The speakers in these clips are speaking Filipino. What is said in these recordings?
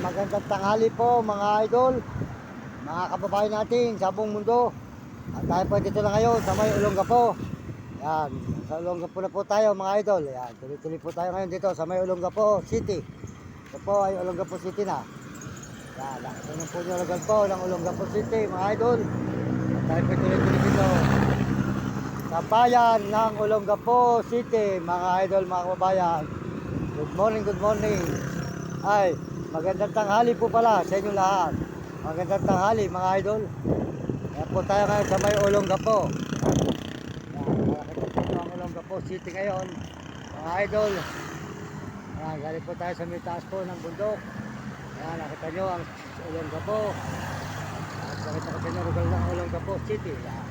magandang tanghali po mga idol, mga kababayan natin sa buong mundo. At tayo po dito na ngayon sa may Olongapo. Yan, sa Olongapo na po tayo mga idol. Yan, tuloy-tuloy po tayo ngayon dito sa may Olongapo City. Ito po ay Olongapo City na. Yan, nakita niyo po yung lugar po ng Olongapo City mga idol. At tayo po tuloy-tuloy dito sa bayan ng Olongapo City mga idol, mga kababayan. Good morning, good morning. Ay, magandang tanghali po pala sa inyo lahat. Magandang tanghali mga idol. Ayan po tayo ngayon sa may Olongapo. Nakakita po nyo ang Olongapo City ngayon mga idol. Ayan, galing po tayo sa may taas po ng bundok. Ayan, nakita nyo ang Olongapo. At nakita ko sa inyo lugar ng Olongapo City. Ayan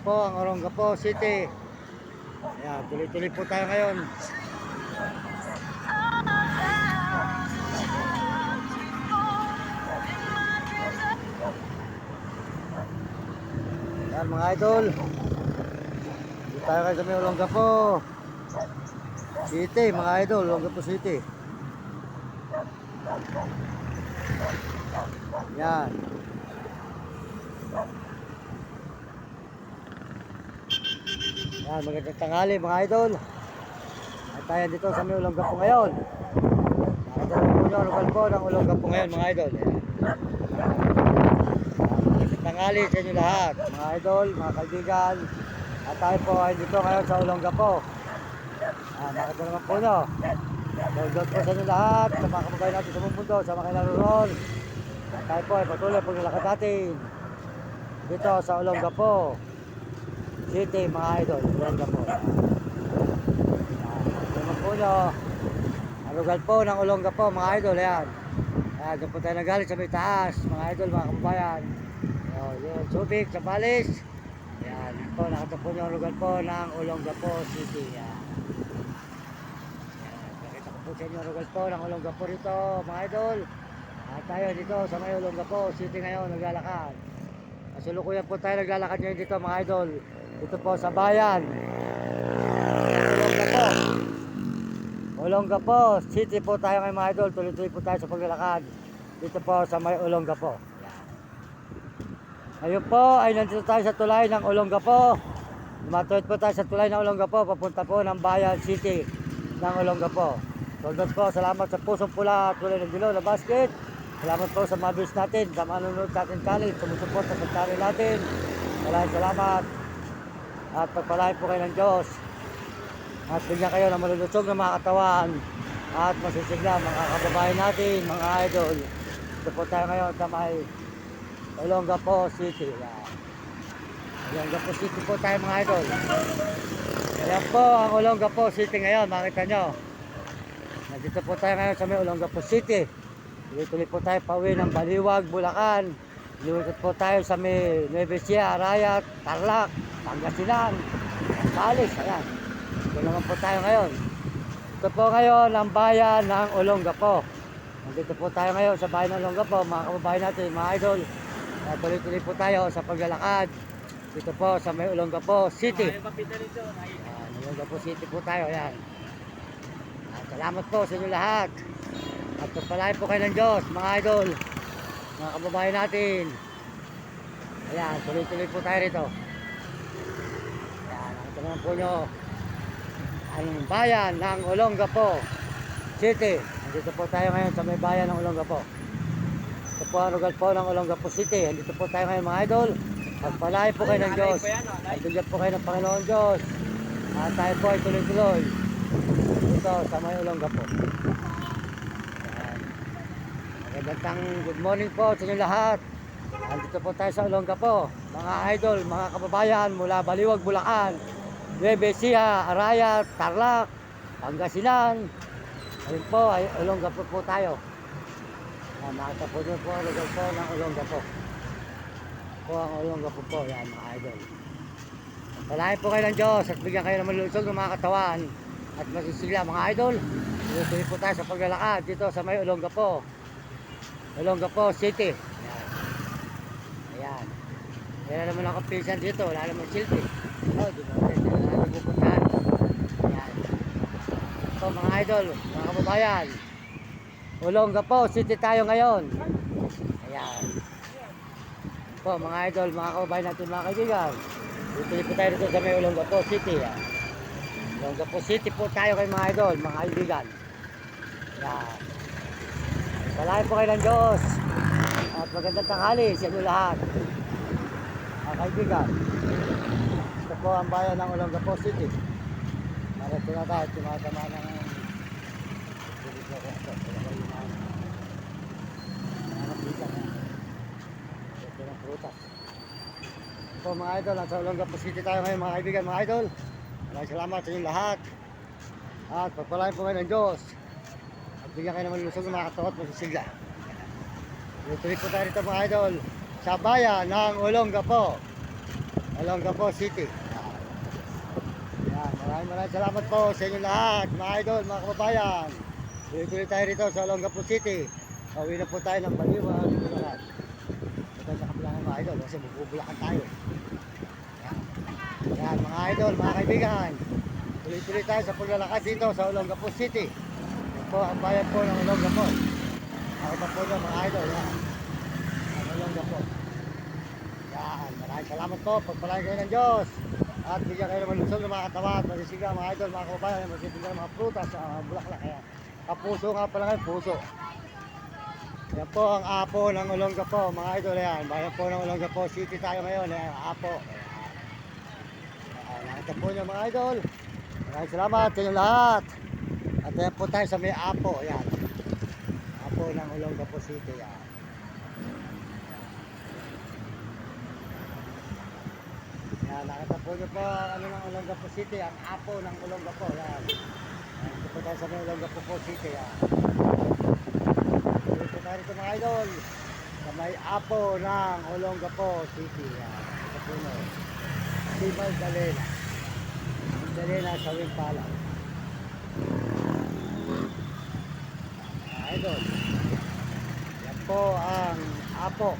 po ang Olongapo City. Ayan, tuloy-tuloy po tayo ngayon. Yan mga idol, dito tayo kayo sa may Olongapo City mga idol, Olongapo City. Yan. Yan, magandang tanghali mga idol. At tayo dito sa may Olongapo ngayon. Nakita naman po nyo ang lugar po ng Olongapo ngayon mga idol. Tanghali sa inyo lahat, mga idol, mga kaibigan. At tayo po ay dito ngayon sa Olongapo. Nakita naman po nyo. Shout po sa inyo lahat, sa mga kababayan natin sa buong mundo, sa mga kailaroon. At tayo po ay patuloy po nilakad natin dito sa Olongapo City, mga idol. Olongapo. Nakita naman po nyo ang lugar po ng Olongapo, mga idol. Ayan. Doon po tayo nagaling sa may taas, mga idol, mga kababayan. Yung Subic, sa Balis. Ayan, po, nakita po nyo ang lugar po ng Olongapo City. Ayan. Nakita ko po sa inyo ang lugar po ng Olongapo rito, mga idol. At tayo dito sa may Olongapo City ngayon, naglalakad. Kasulukuyan po tayo naglalakad ngayon dito, mga idol. Dito po sa bayan Olongapo. Olongapo City po tayo ngayon, mga idol. Tuloy-tuloy po tayo sa paglalakad dito po sa may Olongapo. Ngayon po ay nandito tayo sa tulay ng Olongapo. Lumatuwid po tayo sa tulay ng Olongapo, papunta po ng Bayan City ng Olongapo. Soldat po, salamat sa pusong pula, tulay ng dilaw na basket. Salamat po sa mga views natin, sa manunod natin channel, sumusuporta sa channel natin. Maraming salamat. At pagpalain po kayo ng Diyos. At bigyan kayo ng malulusog na mga katawan. At masisigla mga kababayan natin, mga idol. Ito po tayo ngayon sa may Olongapo City. Olongapo City po tayo, mga idol. Ayan po ang Olongapo City ngayon, makita nyo. Nandito po tayo ngayon sa may Olongapo City. Tuloy-tuloy po tayo pauwi ng Baliwag, Bulacan. Liwikot po tayo sa may Nueva Ecija, Arayat, Tarlac, Pangasinan, Balis. Ayan. Ito naman po tayo ngayon. Ito po ngayon ang bayan ng Olongapo. Nandito po tayo ngayon sa bayan ng Olongapo, mga kababayan natin, mga idol. Tuloy-tuloy po tayo sa paglalakad dito po sa may Olongapo City. Olongapo City po tayo. Ayan. Salamat po sa inyo lahat. At pagpalain po kayo ng Diyos, mga idol, mga kababayan natin. Ayan, tuloy-tuloy po tayo rito. Ayan, nakita naman po nyo ang bayan ng Olongapo City. Nandito po tayo ngayon sa may bayan ng Olongapo. Ito po ang lugar po ng Olongapo City. Andito po tayo ngayon, mga idol. Pagpalain po kayo ng Diyos. At bigyan po kayo ng Panginoon Diyos. At tayo po ay tuloy-tuloy dito sa may Olongapo. Magandang good morning po sa inyo lahat. Andito po tayo sa Olongapo, mga idol, mga kababayan mula Baliwag, Bulacan, Nueva Ecija, Arayat, Tarlac, Pangasinan. Ayun po ay Olongapo po tayo. Makita po nyo po ang lugar po ng Olongapo. Po ang Olongapo po, yan mga idol. Palain po kayo ng Diyos at bigyan kayo ng malusog ng mga katawan at masisigla, mga idol. Tuloy po tayo sa paglalakad dito sa may Olongapo. Olongapo City. Ayan. Wala naman akong pinsan dito, wala naman silbi. Di ba? Wala naman pupuntahan. Ayan. po mga idol, mga kababayan. Olongapo City tayo ngayon. Ayan. Po mga idol, mga kababayan natin, mga kaibigan. Dito po tayo dito sa may Olongapo City. Ayan. Olongapo City po tayo kay mga idol, mga kaibigan. Ayan. Palahin po kayo ng Diyos. At magandang tanghali sa inyo lahat. Mga kaibigan. Ito po ang bayan ng Olongapo City. Marito na tayo, tumatama ng po mga idol, nasa Olongapo City tayo ngayon mga kaibigan, mga idol. Maraming salamat sa inyong lahat. At pagpalain po kayo ng Diyos. At bigyan kayo naman lusog ng mga katawan at masisigla. Tuloy po tayo rito mga idol sa bayan ng Olongapo. Olongapo City. Yan, maraming salamat po sa inyong lahat, mga idol, mga kababayan. Tuloy tayo rito sa Olongapo City. Pauwi na po tayo ng Baliwa. Ito sa kabilang mga idol kasi magbubulakan tayo. Yan mga idol, mga kaibigan. Tuloy tayo sa paglalakad dito sa Olongapo City. Yan po ang bayan po ng Olongapo. Nakita po nyo mga idol. Yan. Ang Olongapo. Yan, maraming salamat po. Pagpalain kayo ng Diyos. At bigyan kayo naman lusog ng mga katawan. Masisiga mga idol, mga kababayan. Masisiga ng mga prutas sa bulaklak. Kaya kapuso nga pala kayo, puso. Yan po ang Apo ng Olongapo, mga idol. Yan, bayan po ng Olongapo City tayo ngayon. Yan, Apo. Nakita po nyo mga idol. Maraming salamat sa inyo lahat. At yan po tayo sa may Apo. Yan. Apo ng Olongapo City. Yan. Yan, nakita po nyo po ang ano ng Olongapo City. Ang Apo ng Olongapo. Yan. Ito po tayo sa may Olongapo City. Yan. Ito tayo rito mga idol. Sa may Apo ng Olongapo City. Yan. Ito po nyo. Si Magdalena. Magdalena sa Wimpala. Idol. Yan po ang Apo.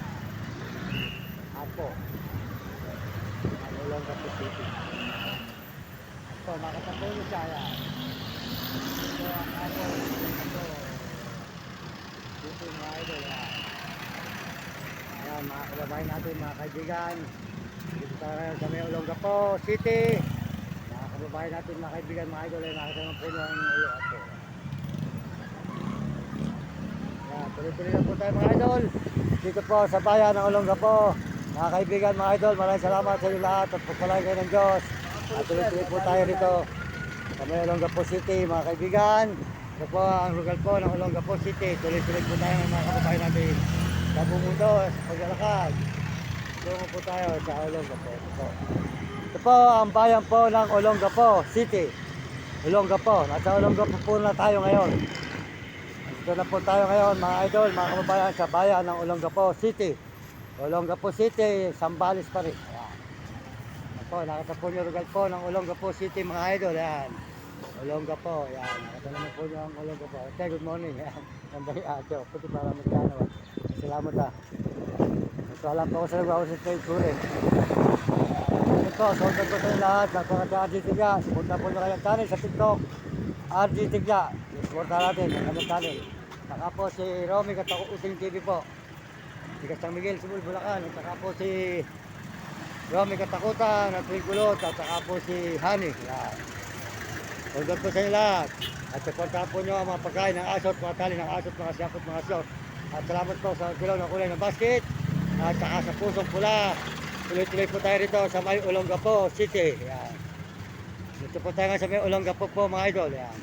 Apo. Ang Olongapo City. Ito, makatapo nyo siya. Yan. Ito ang Apo. Ito. Dito mga idol. Yan. Ayan, mga kababayan natin, mga kaibigan. Dito tayo ngayon sa may Olongapo City. Mga kababayan natin, mga kaibigan, mga idol, ay nakita ng puno ang Olongapo. Yan, tuloy-tuloy lang po tayo mga idol. Dito po sa bayan ng Olongapo. Mga kaibigan, mga idol, maraming salamat sa inyo lahat at pagpalain kayo ng Diyos. At tuloy-tuloy po tayo dito sa may Olongapo City, mga kaibigan. Ito po ang lugar po ng Olongapo City. Tuloy-tuloy po tayo ng mga kababayan natin sa buong mundo, sa paglalakad. Tulungan po tayo sa Olongapo. Ito po ang bayan po ng Olongapo City. Olongapo. Nasa Olongapo po na tayo ngayon. Dito na po tayo ngayon mga idol, mga kababayan sa bayan ng Olongapo City. Olongapo City, Sambales pa rin. Ayan. Ito, nakita po nyo lugar po ng Olongapo City mga idol. Ayan. Olongapo. Ayan. Nakita naman po nyo ang Olongapo. Okay, good morning. Ayan. Sandali ato. Puti para magkano. Salamat ha. Ito alam po ko sa nagbawas sa trade tour eh. Ito, soldan ko sa lahat. Nagpakat sa RG Tigya. Supunta po nyo kayong channel sa TikTok. RG Tigya. Suporta natin ang kanyang channel. Saka po si Romy Katakuting TV po. Si San Miguel, Sibul, Bulacan. At saka po si Romy Katakutan at Wilgulot. At saka po si Hani. Yan. Soldan po sa inyo lahat. At suporta po nyo ang mga pagkain ng asot, mga tali ng asot, mga siyakot, mga short. At salamat po sa kilaw ng kulay ng basket. At saka sa pusong pula. Tuloy-tuloy po tayo rito sa may Olongapo City. Yan. Dito po tayo nga sa may Olongapo po mga idol. Yan.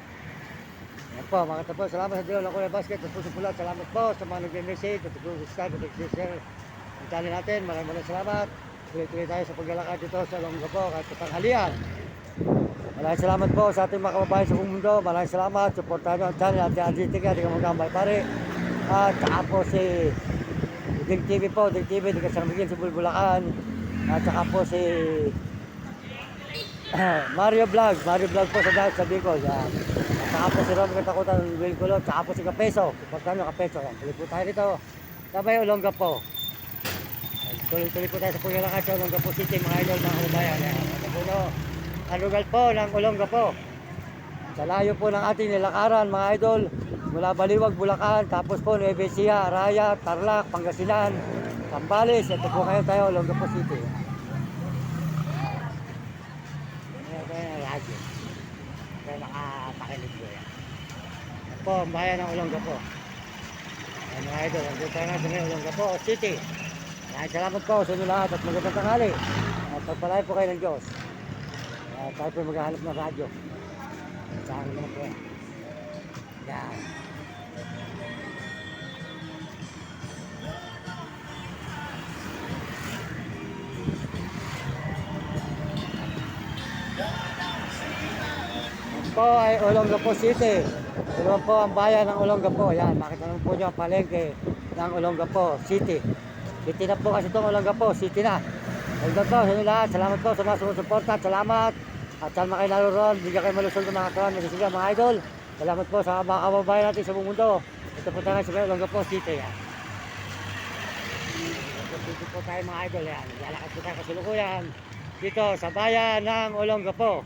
Yan po mga tapo. Salamat sa kilaw ng kulay ng basket. At pusong pula. Salamat po sa mga nag-message. At nag-subscribe at nag-share ang channel natin. Maraming salamat. Tuloy-tuloy tayo sa paglalakad dito sa Olongapo at sa tanghalian. Maraming salamat po sa ating mga kababayan sa buong mundo. Maraming salamat. Supportahan nyo ang channel at ang RG Tigya. Di ka magkambay pare. At saka po si Dig TV po. Dig TV. Di ka San Miguel, Sibul, Bulacan. At saka po si Mario Vlog. Mario Vlog po sa Bicol. Yan. At saka po si Romy Katakutan, Will Kulot. Saka po si Kapeso. Supportahan nyo Kapeso. Yan. Tuloy po tayo dito. Sabay Olongapo. Tuloy-tuloy po tayo sa paglalakad sa Olongapo City. Mga idol, mga kababayan. Yan. Ito po no. Ang lugar po ng Olongapo. Sa layo po ng ating nilakaran mga idol, mula Baliwag, Bulacan, tapos po Nueva Ecija, Araya, Tarlac, Pangasinan, Zambales, ito po kayo tayo, Olongapo City. Ayan po yung radyo. Kaya nakapakinig po yan. Ito po ang bayan ng Olongapo. Ayan mga idol, ang dito nga sa may Olongapo City. Ayan, salamat po sa inyo lahat at magandang tanghali. At pagpalain po kayo ng Diyos. Tayo po maghahanap ng radyo. Saan naman po yan. Yan. Po ay Olongapo City. Ito naman po ang bayan ng Olongapo. Yan, makita naman po nyo ang palengke ng Olongapo City. City na po kasi itong Olongapo City na. Olongapo po sa inyo lahat. Salamat po sa mga sumusuporta. Salamat. At saan kayo naroon, bigyan kayo malusog ng mga kawan. Magsisigla mga idol. Salamat po sa mga kababayan natin sa buong mundo. Ito po tayo sa Olongapo City. Yan. Dito po tayo mga idol. Yan. Lalakad po tayo kasulukuyan. Dito sa bayan ng Olongapo.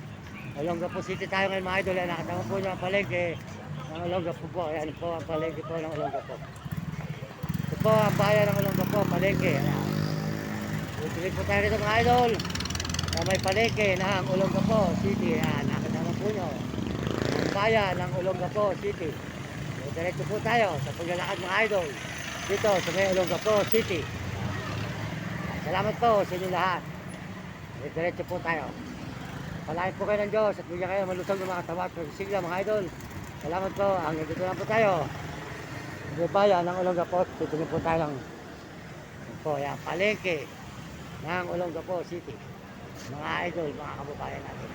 Olongapo City tayo ngayon mga idol. Yan, nakatama po nyo ang palengke ng Olongapo po. Yan po ang palengke po ng Olongapo. Ito po ang bayan ng Olongapo, palengke. Tutuloy po tayo rito mga idol. May palengke ng Olongapo City. Yan, nakatama po nyo ang bayan ng Olongapo City. So, diretso po tayo sa paglalakad mga idol. Dito sa may Olongapo City. Salamat po sa inyo lahat. Diretso po tayo. Palain po kayo ng Diyos at bigyan kayo malusog ng mga tawa at pagsigla mga idol. Salamat po. Hanggang dito lang po tayo. Sa bayan ng Olongapo, tutuloy po tayo lang. Po, yan, palengke ng Olongapo City. Mga idol, mga kababayan natin.